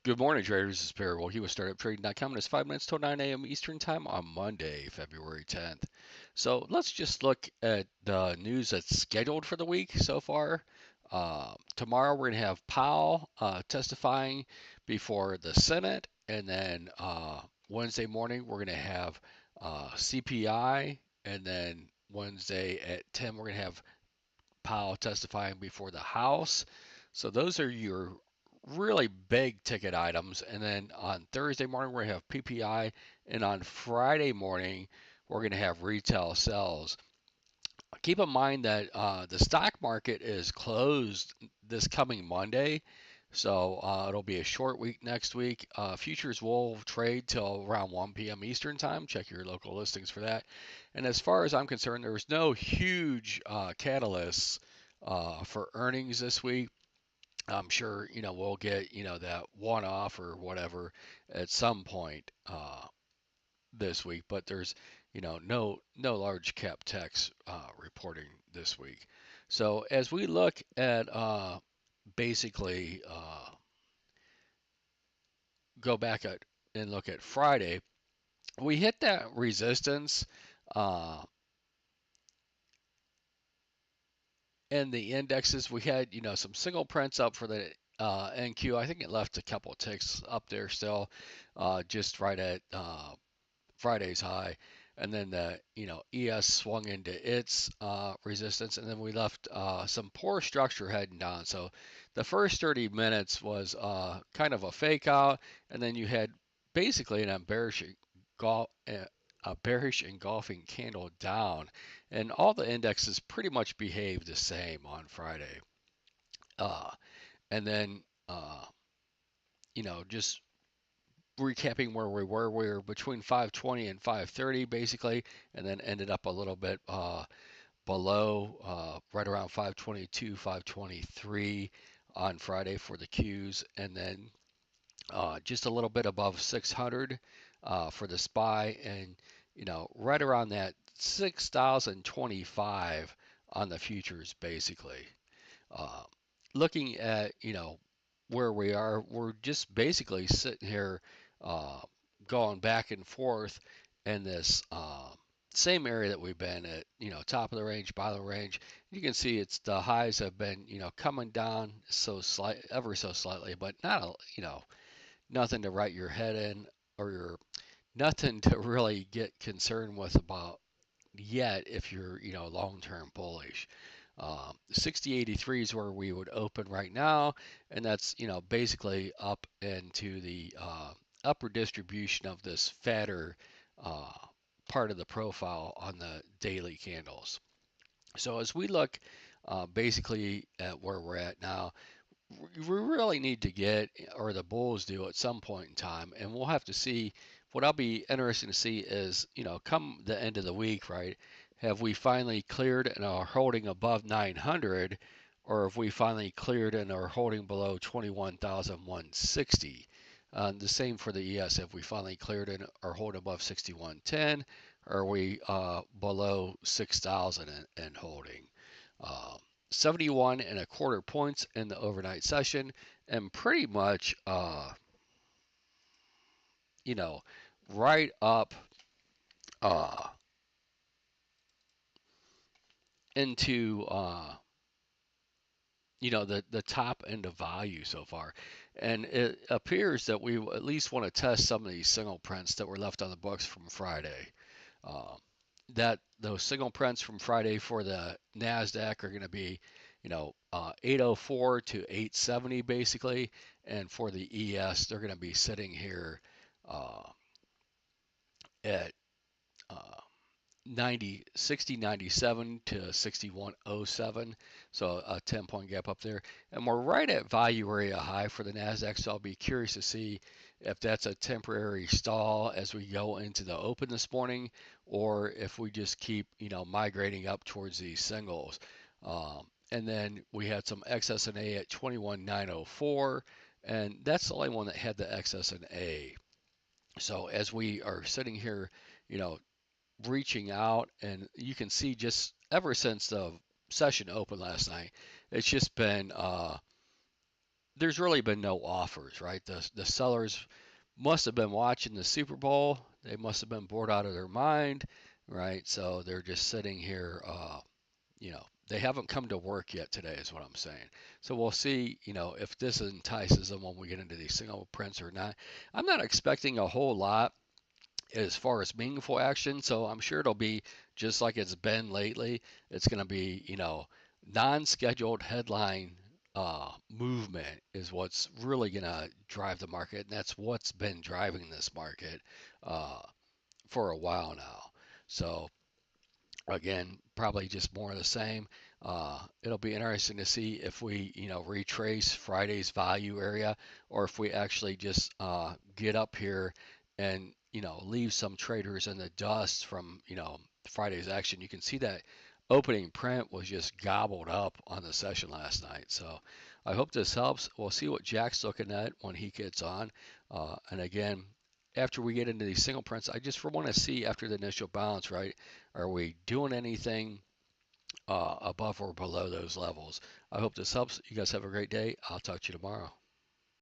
Good morning, traders. This is Perry. Well, he was startuptrading.com, and it's 5 minutes till 9 a.m. Eastern Time on Monday, February 10th. So let's just look at the news that's scheduled for the week so far. Tomorrow we're going to have Powell testifying before the Senate, and then Wednesday morning we're going to have CPI, and then Wednesday at 10 we're going to have Powell testifying before the House. So those are your really big ticket items. And then on Thursday morning, we're going to have PPI. And on Friday morning, we're going to have retail sales. Keep in mind that the stock market is closed this coming Monday. So it'll be a short week next week. Futures will trade till around 1 p.m. Eastern time. Check your local listings for that. And as far as I'm concerned, there's no huge catalysts for earnings this week. I'm sure we'll get that one off or whatever at some point this week, but there's no large cap techs reporting this week. So as we look at basically go back at and look at Friday, we hit that resistance uh, in the indexes. We had some single prints up for the NQ. I think it left a couple of ticks up there still, just right at Friday's high, and then the ES swung into its resistance, and then we left some poor structure heading down. So the first 30 minutes was kind of a fake out, and then you had basically an embarrassing golf. A bearish engulfing candle down, and all the indexes pretty much behaved the same on Friday. Uh, and then, just recapping where we were between 520 and 530 basically, and then ended up a little bit below, right around 522, 523 on Friday for the Qs, and then just a little bit above 600 for the SPY, and right around that 6,025 on the futures basically. Uh, Looking at where we are, we're just basically sitting here uh, going back and forth in this same area that we've been at, top of the range, bottom of the range. You can see it's the highs have been, coming down ever so slightly, but not, nothing to write your head in or nothing to really get concerned with about yet if you're, long-term bullish. 6083 is where we would open right now, and that's basically up into the upper distribution of this fatter uh, part of the profile on the daily candles. So as we look basically at where we're at now, we really need to get, or the bulls do at some point in time, and we'll have to see. What I'll be interested to see is, come the end of the week, right? Have we finally cleared and are holding above 900, or have we finally cleared and are holding below 21,160? The same for the ES. Have we finally cleared and are holding above 6110, or are we below 6,000 and holding? Um, 71 and a quarter points in the overnight session, and pretty much, you know, right up uh, into, the top end of value so far. And it appears that we at least want to test some of these single prints that were left on the books from Friday. Um, that those single prints from Friday for the Nasdaq are going to be, 804 to 870 basically, and for the ES they're going to be sitting here uh, at uh, 6097 to 6107, so a 10-point gap up there, and we're right at value area high for the Nasdaq. So I'll be curious to see if that's a temporary stall as we go into the open this morning, or if we just keep migrating up towards these singles. And then we had some XS&A at 21904, and that's the only one that had the XS&A. So as we are sitting here, you know, reaching out, and you can see just ever since the session opened last night, it's just been there's really been no offers, right? The sellers must have been watching the Super Bowl. They must have been bored out of their mind, right? So they're just sitting here. They haven't come to work yet today, is what I'm saying. So we'll see, if this entices them when we get into these single prints or not. I'm not expecting a whole lot as far as meaningful action. So I'm sure it'll be just like it's been lately. It's going to be, non-scheduled headline movement is what's really going to drive the market, and that's what's been driving this market uh, for a while now. So again, probably just more of the same. It'll be interesting to see if we, retrace Friday's value area, or if we actually just get up here and, leave some traders in the dust from, Friday's action. You can see that opening print was just gobbled up on the session last night. So I hope this helps. We'll see what Jack's looking at when he gets on. And again, after we get into these single prints, I just want to see after the initial bounce, right? Are we doing anything above or below those levels? I hope this helps. You guys have a great day. I'll talk to you tomorrow.